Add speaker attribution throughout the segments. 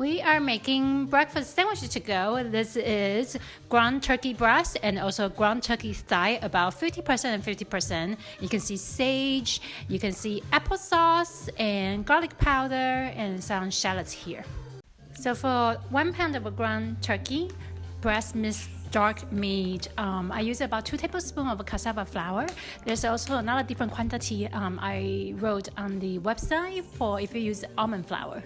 Speaker 1: We are making breakfast sandwiches to go. This is ground turkey breast and also ground turkey thigh, about 50% and 50%. You can see sage, you can see applesauce and garlic powder and some shallots here. So for 1 pound of ground turkey, breast mixed dark meat, I use about 2 tablespoons of cassava flour. There's also another different quantity I wrote on the website for if you use almond flour.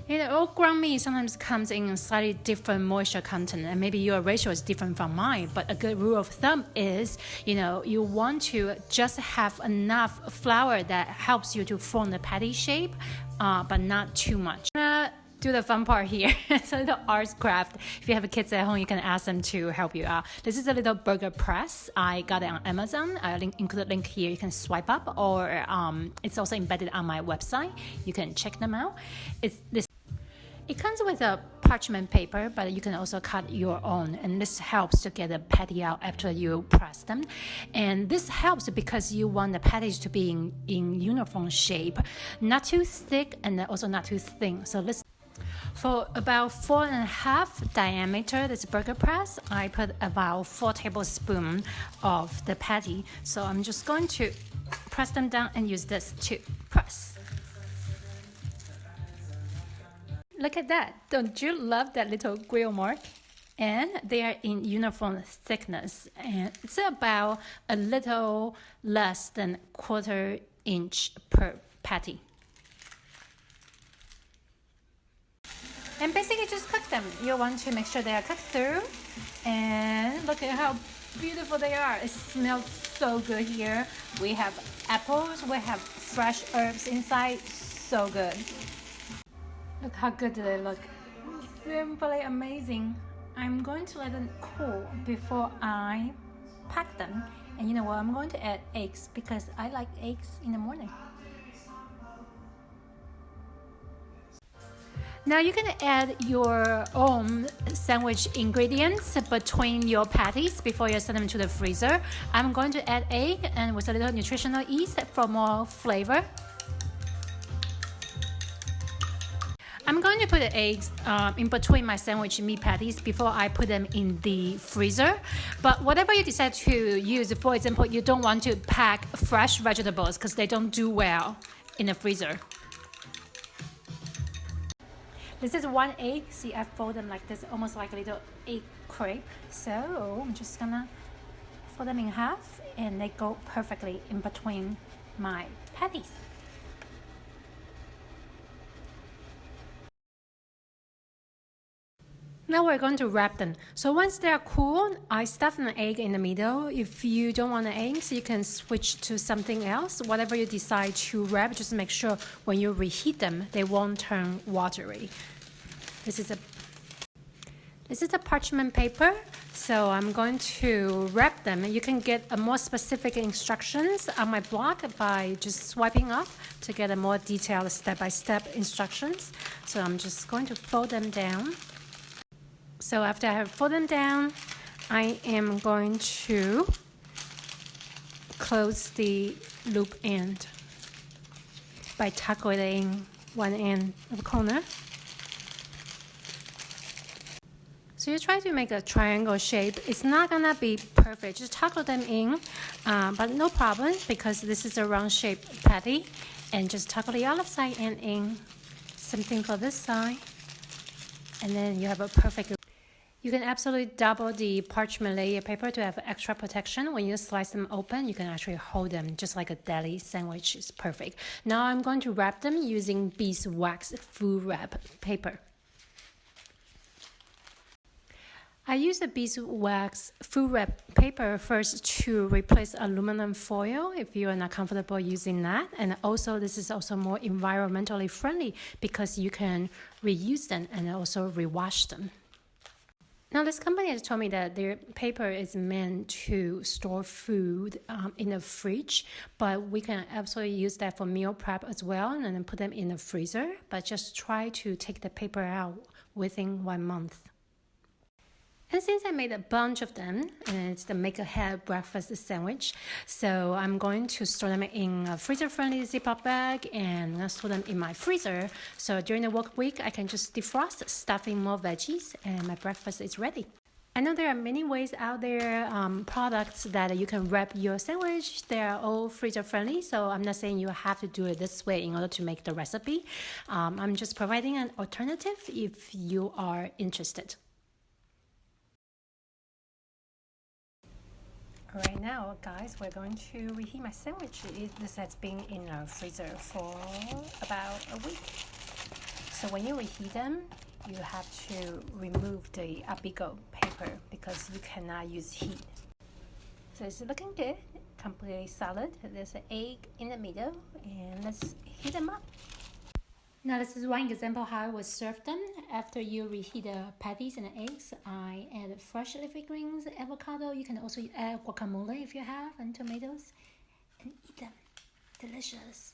Speaker 1: All ground meat sometimes comes in a slightly different moisture content, and maybe your ratio is different from mine, but a good rule of thumb is, you want to just have enough flour that helps you to form the patty shape, but not too much. Do the fun part here. It's a little art craft. If you have kids at home, you can ask them to help you out. This is a little burger press. I got it on Amazon. I include a link here. You can swipe up, or it's also embedded on my website. You can check them out. It comes with a parchment paper, but you can also cut your own, and this helps to get the patty out after you press them. And this helps because you want the patties to be in uniform shape, not too thick and also not too thin. So for about 4.5 diameter, this burger press, I put about 4 tablespoons of the patty. So I'm just going to press them down and use this to press. Look at that. Don't you love that little grill mark? And they are in uniform thickness. And it's about a little less than 1/4 inch per patty. And basically just cook them. You want to make sure they are cooked through. And look at how beautiful they are. It smells so good here. We have apples, we have fresh herbs inside. So good. Look how good do they look. Simply amazing. I'm going to let them cool before I pack them. And you know what? I'm going to add eggs because I like eggs in the morning. Now you can add your own sandwich ingredients between your patties before you send them to the freezer. I'm going to add egg and with a little nutritional yeast for more flavor. I'm going to put the eggs in between my sandwich meat patties before I put them in the freezer. But whatever you decide to use, for example, you don't want to pack fresh vegetables because they don't do well in the freezer. This is 1 egg. See, I fold them like this, almost like a little egg crepe. So I'm just gonna fold them in half and they go perfectly in between my patties. Now we're going to wrap them. So once they're cool, I stuff an egg in the middle. If you don't want the eggs, you can switch to something else. Whatever you decide to wrap, just make sure when you reheat them, they won't turn watery. This is a parchment paper, so I'm going to wrap them. You can get a more specific instructions on my blog by just swiping up to get a more detailed step-by-step instructions. So I'm just going to fold them down. So after I have folded them down, I am going to close the loop end by tackling one end of the corner. So you try to make a triangle shape. It's not gonna be perfect. Just tackle them in, but no problem because this is a round shaped patty. And just tackle the other side and in. Same thing for this side. And then you have a perfect. You can absolutely double the parchment layer paper to have extra protection. When you slice them open, you can actually hold them just like a deli sandwich. It's perfect. Now I'm going to wrap them using beeswax food wrap paper. I use the beeswax food wrap paper first to replace aluminum foil if you are not comfortable using that. And also this is also more environmentally friendly because you can reuse them and also rewash them. Now this company has told me that their paper is meant to store food in the fridge, but we can absolutely use that for meal prep as well and then put them in the freezer, but just try to take the paper out within 1 month. And since I made a bunch of them, and it's the make ahead breakfast sandwich, so I'm going to store them in a freezer-friendly Ziploc bag and store them in my freezer. So during the work week, I can just defrost, stuff in more veggies, and my breakfast is ready. I know there are many ways out there, products that you can wrap your sandwich. They are all freezer friendly, so I'm not saying you have to do it this way in order to make the recipe. I'm just providing an alternative if you are interested. Right now, guys, we're going to reheat my sandwich. This has been in our freezer for about a week. So when you reheat them, you have to remove the abigo paper because you cannot use heat. So it's looking good, completely solid. There's an egg in the middle, and let's heat them up. Now this is one example how I would serve them. After you reheat the patties and the eggs, I add fresh leafy greens, avocado. You can also add guacamole if you have, and tomatoes, and eat them. Delicious.